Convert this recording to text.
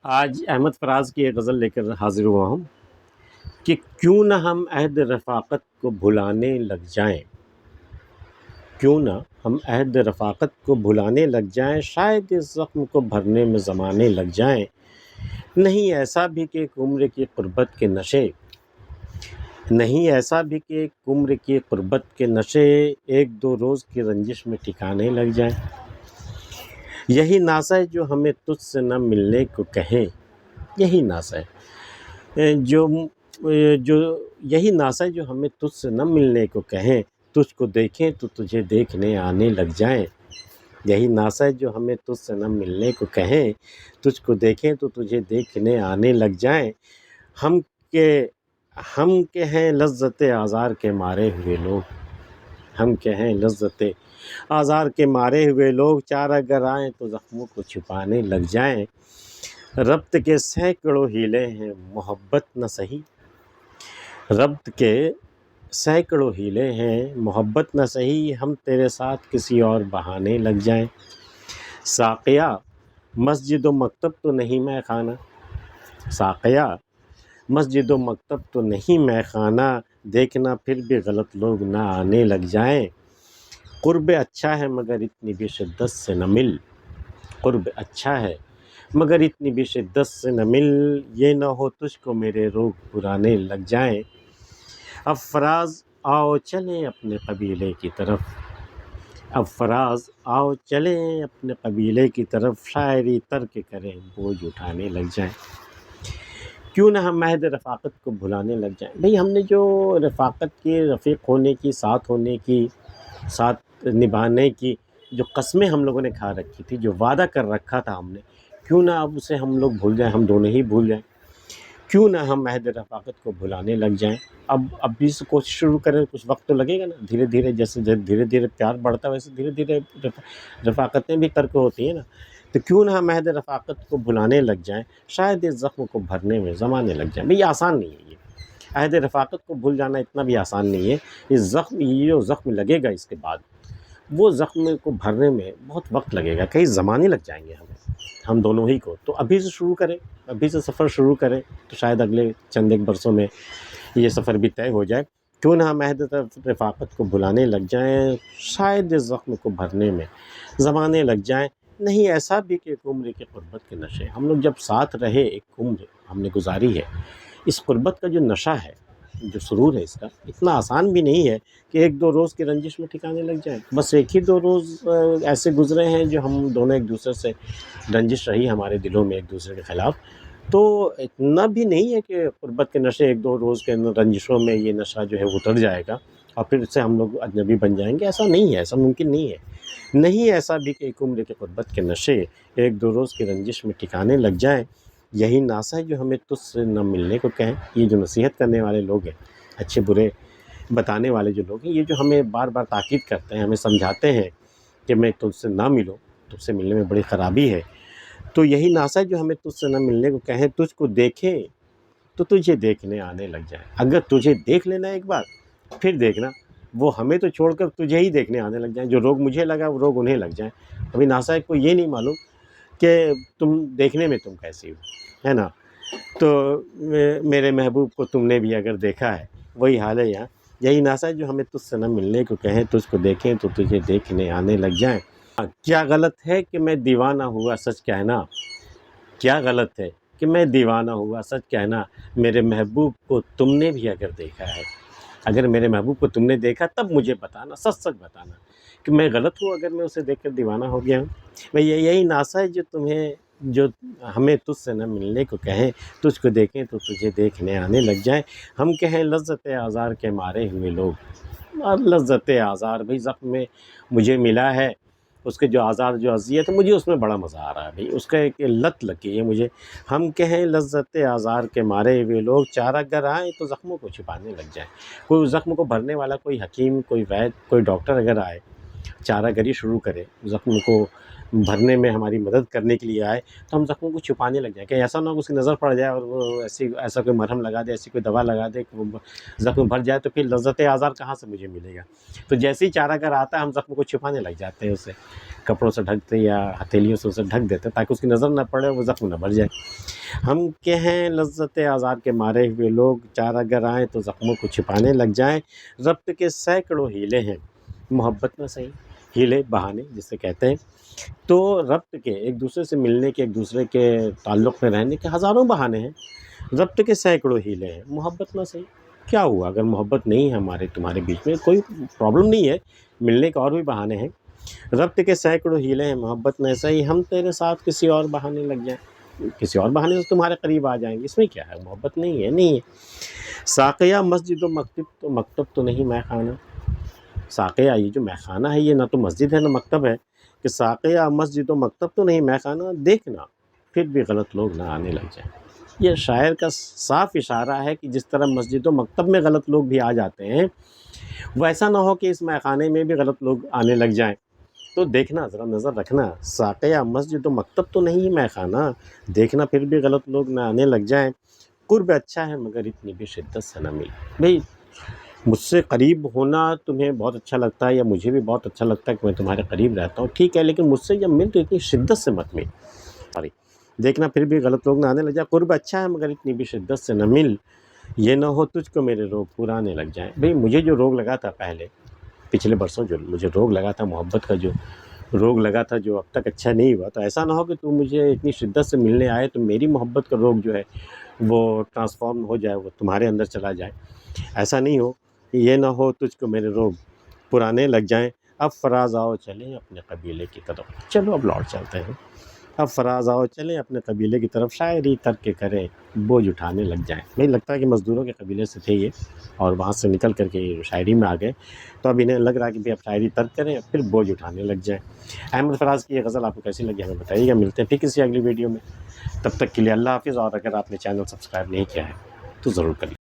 آج احمد فراز کی ایک غزل لے کر حاضر ہوا ہوں کہ کیوں نہ ہم عہد رفاقت کو بھلانے لگ جائیں، کیوں نہ ہم عہد رفاقت کو بھلانے لگ جائیں، شاید اس زخم کو بھرنے میں زمانے لگ جائیں۔ نہیں ایسا بھی کہ ایک عمر کی قربت کے نشے، نہیں ایسا بھی کہ ایک عمر کی قربت کے نشے ایک دو روز کی رنجش میں ٹھکانے لگ جائیں۔ یہی ناز ہے جو ہمیں تجھ سے نہ ملنے کو کہیں، یہی ناز ہے جو جو یہی ناز ہے جو ہمیں تجھ سے نہ ملنے کو کہیں، تجھ کو دیکھیں تو تجھے دیکھنے آنے لگ جائیں۔ یہی ناز ہے جو ہمیں تجھ سے نہ ملنے کو کہیں، تجھ کو دیکھیں تو تجھے دیکھنے آنے لگ جائیں۔ ہم کے ہیں لذت آزار کے مارے ہوئے لوگ، ہم کے ہیں لذت آزار کے مارے ہوئے لوگ، چار اگر آئیں تو زخموں کو چھپانے لگ جائیں۔ ربط کے سینکڑوں ہیلے ہیں محبت نہ سہی، ربط کے سینکڑوں ہیلے ہیں محبت نہ سہی، ہم تیرے ساتھ کسی اور بہانے لگ جائیں۔ ساقیہ مسجد و مکتب تو نہیں میں خانہ، ساقیہ مسجد و مکتب تو نہیں میں خانہ، دیکھنا پھر بھی غلط لوگ نہ آنے لگ جائیں۔ قرب اچھا ہے مگر اتنی بھی شدت سے نہ مل، قرب اچھا ہے مگر اتنی بھی شدت سے نہ مل، یہ نہ ہو تجھ کو میرے روگ پرانے لگ جائیں۔ اب فراز آؤ چلیں اپنے قبیلے کی طرف، اب فراز آؤ چلیں اپنے قبیلے کی طرف، شاعری ترک کریں بوجھ اٹھانے لگ جائیں۔ کیوں نہ ہم عہد رفاقت کو بھلانے لگ جائیں۔ بھئی ہم نے جو رفاقت کی، رفیق ہونے کی، ساتھ ہونے کی، ساتھ نبھانے کی جو قسمیں ہم لوگوں نے کھا رکھی تھی، جو وعدہ کر رکھا تھا ہم نے، کیوں نہ اب اسے ہم لوگ بھول جائیں، ہم دونوں ہی بھول جائیں۔ کیوں نہ ہم عہد رفاقت کو بھلانے لگ جائیں۔ اب بھی سے کوشش شروع کریں، کچھ وقت تو لگے گا نا، دھیرے دھیرے جیسے دھیرے دھیرے پیار بڑھتا ہے ویسے دھیرے دھیرے رفاقتیں بھی ترک ہوتی ہیں نا۔ تو کیوں نہ ہم عہد رفاقت کو بھلانے لگ جائیں، شاید اس زخم کو بھرنے میں زمانے لگ جائیں۔ بھئی آسان نہیں ہے یہ عہد رفاقت کو بھول جانا، اتنا بھی آسان نہیں ہے۔ یہ جو زخم لگے گا اس کے بعد، وہ زخم کو بھرنے میں بہت وقت لگے گا، کئی زمانے لگ جائیں گے ہم دونوں ہی کو۔ تو ابھی سے شروع کریں، ابھی سے سفر شروع کریں، تو شاید اگلے چند ایک برسوں میں یہ سفر بھی طے ہو جائے۔ کیوں نہ ہم عہد رفاقت کو بھلانے لگ جائیں، شاید اس زخم کو بھرنے میں زمانے لگ جائیں۔ نہیں ایسا بھی کہ ایک عمر کی قربت کے نشے، ہم لوگ جب ساتھ رہے، ایک عمر ہم نے گزاری ہے، اس قربت کا جو نشہ ہے، جو سرور ہے، اس کا اتنا آسان بھی نہیں ہے کہ ایک دو روز کی رنجش میں ٹھکانے لگ جائیں۔ بس ایک ہی دو روز ایسے گزرے ہیں جو ہم دونوں ایک دوسرے سے رنجش رہی ہمارے دلوں میں ایک دوسرے کے خلاف، تو اتنا بھی نہیں ہے کہ قربت کے نشے ایک دو روز کے رنجشوں میں یہ نشہ جو ہے اتر جائے گا اور پھر سے ہم لوگ اجنبی بن جائیں گے۔ ایسا نہیں ہے، ایسا ممکن نہیں ہے۔ نہیں ایسا بھی کہ ایک عمر کے قربت کے نشے ایک دو روز کی رنجش میں ٹھکانے لگ جائیں۔ یہی ناز ہے جو ہمیں تجھ سے نہ ملنے کو کہیں۔ یہ جو نصیحت کرنے والے لوگ ہیں، اچھے برے بتانے والے جو لوگ ہیں، یہ جو ہمیں بار بار تاکید کرتے ہیں، ہمیں سمجھاتے ہیں کہ میں تجھ سے نہ ملوں، تجھ سے ملنے میں بڑی خرابی ہے، تو یہی ناز ہے جو ہمیں تجھ سے نہ ملنے کو کہیں، تجھ کو دیکھیں تو تجھے دیکھنے آنے لگ جائیں۔ اگر تجھے دیکھ لینا ایک بار، پھر دیکھنا وہ ہمیں تو چھوڑ کر تجھے ہی دیکھنے آنے لگ جائیں۔ جو روگ مجھے لگا وہ روگ انہیں لگ جائیں۔ ابھی ناسا کو یہ نہیں معلوم کہ تم دیکھنے میں تم کیسی ہو، ہے نا۔ تو میرے محبوب کو تم نے بھی اگر دیکھا ہے، وہی حال ہے یہاں۔ یہی ناسا جو ہمیں تجھ سے نہ ملنے کو کہیں، تجھ کو دیکھیں تو تجھے دیکھنے آنے لگ جائیں۔ کیا غلط ہے کہ میں دیوانہ ہوا سچ کہنا، کیا غلط ہے کہ میں دیوانہ ہوا سچ کہنا، میرے محبوب کو تم نے بھی اگر دیکھا ہے، اگر میرے محبوب کو تم نے دیکھا تب مجھے بتانا، سچ سچ بتانا کہ میں غلط ہوں اگر میں اسے دیکھ کر دیوانہ ہو گیا ہوں۔ میں یہی ناسا ہے جو ہمیں تجھ سے نہ ملنے کو کہیں، تجھ کو دیکھیں تو تجھے دیکھنے آنے لگ جائیں۔ ہم کہیں لذت آزار کے مارے ہوئے لوگ، اور لذت آزار، بھئی زخم میں مجھے ملا ہے، اس کے جو آزار جو اذیت ہے، مجھے اس میں بڑا مزہ آ رہا ہے بھئی، اس کا ایک لت لگی ہے مجھے۔ ہم کہیں لذت آزار کے مارے ہوئے لوگ، چارہ گر آئیں تو زخموں کو چھپانے لگ جائیں۔ کوئی اس زخم کو بھرنے والا، کوئی حکیم، کوئی وید، کوئی ڈاکٹر اگر آئے، چارہ گری شروع کرے، زخم کو بھرنے میں ہماری مدد کرنے کے لیے آئے تو ہم زخموں کو چھپانے لگ جائیں کہ ایسا نہ ہو کہ اس کی نظر پڑ جائے اور وہ ایسا کوئی مرہم لگا دے، ایسی کوئی دوا لگا دے کہ وہ زخم بھر جائے، تو پھر لذت آزار کہاں سے مجھے ملے گا؟ تو جیسے ہی چارہ گر آتا ہے ہم زخم کو چھپانے لگ جاتے ہیں، اسے کپڑوں سے ڈھکتے یا ہتھیلیوں سے اسے ڈھک دیتے تاکہ اس کی نظر نہ پڑے، وہ زخم نہ بھر جائے۔ ہم کہ ہیں لذت آزار کے مارے ہوئے لوگ، چارہ گر آئیں تو زخموں کو چھپانے لگ جائیں۔ ربط کے سینکڑوں ہیلے ہیں، محبت میں صحیح، ہیلے بہانے جسے کہتے ہیں۔ تو ربط کے، ایک دوسرے سے ملنے کے، ایک دوسرے کے تعلق میں رہنے کے ہزاروں بہانے ہیں، ربط کے سینکڑوں ہیلے ہیں، محبت نہ صحیح۔ کیا ہوا اگر محبت نہیں ہے ہمارے تمہارے بیچ میں؟ کوئی پرابلم نہیں ہے، ملنے کے اور بھی بہانے ہیں۔ ربط کے سینکڑوں ہیلے ہیں، محبت نہ صحیح، ہم تیرے ساتھ کسی اور بہانے لگ جائیں، کسی اور بہانے سے تمہارے قریب آ جائیں گے، اس میں کیا ہے؟ محبت نہیں ہے، نہیں ہے۔ ساقیہ مسجد و مکتب تو نہیں مے خانہ۔ ساقیہ، یہ جو مے خانہ ہے، یہ نہ تو مسجد ہے نہ مکتب ہے، کہ ساقیہ مسجد و مکتب تو نہیں مے خانہ، دیکھنا پھر بھی غلط لوگ نہ آنے لگ جائیں۔ یہ شاعر کا صاف اشارہ ہے کہ جس طرح مسجد و مکتب میں غلط لوگ بھی آ جاتے ہیں، ویسا نہ ہو کہ اس مے خانے میں بھی غلط لوگ آنے لگ جائیں۔ تو دیکھنا، ذرا نظر رکھنا، ساقیہ مسجد و مکتب تو نہیں مے خانہ، دیکھنا پھر بھی غلط لوگ نہ آنے لگ جائیں۔ قرب اچھا ہے مگر اتنی بھی شدت سے نہ مل۔ بھئی مجھ سے قریب ہونا تمہیں بہت اچھا لگتا ہے، یا مجھے بھی بہت اچھا لگتا ہے کہ میں تمہارے قریب رہتا ہوں، ٹھیک ہے، لیکن مجھ سے جب مل تو اتنی شدت سے مت مل، سوری، دیکھنا پھر بھی غلط لوگ نہ آنے لگ جائیں۔ قرب اچھا ہے مگر اتنی بھی شدت سے نہ مل، یہ نہ ہو تجھ کو میرے روگ پرانے لگ جائیں۔ بھئی مجھے جو روگ لگا تھا پہلے، پچھلے برسوں جو مجھے روگ لگا تھا، محبت کا جو روگ لگا تھا، جو اب تک اچھا نہیں ہوا، تو ایسا نہ ہو کہ تو مجھے اتنی شدت سے ملنے آئے تو میری محبت کا روگ جو ہے وہ ٹرانسفارم ہو جائے، وہ تمہارے اندر چلا جائے، ایسا نہیں ہو۔ یہ نہ ہو تجھ کو میرے روگ پرانے لگ جائیں۔ اب فراز آؤ چلیں اپنے قبیلے کی طرف، چلو اب لوٹ چلتے ہیں۔ اب فراز آؤ چلیں اپنے قبیلے کی طرف، شاعری ترک کے کریں بوجھ اٹھانے لگ جائیں۔ نہیں لگتا ہے کہ مزدوروں کے قبیلے سے تھے یہ، اور وہاں سے نکل کر کے شاعری میں آ گئے، تو اب انہیں لگ رہا ہے کہ اب شاعری ترک کریں، پھر بوجھ اٹھانے لگ جائیں۔ احمد فراز کی یہ غزل آپ کو کیسی لگی ہمیں بتائیے گا، ملتے ہیں پھر کسی اگلی ویڈیو میں، تب تک کے لیے اللہ حافظ، اور اگر آپ نے چینل سبسکرائب نہیں کیا ہے تو ضرور کریے۔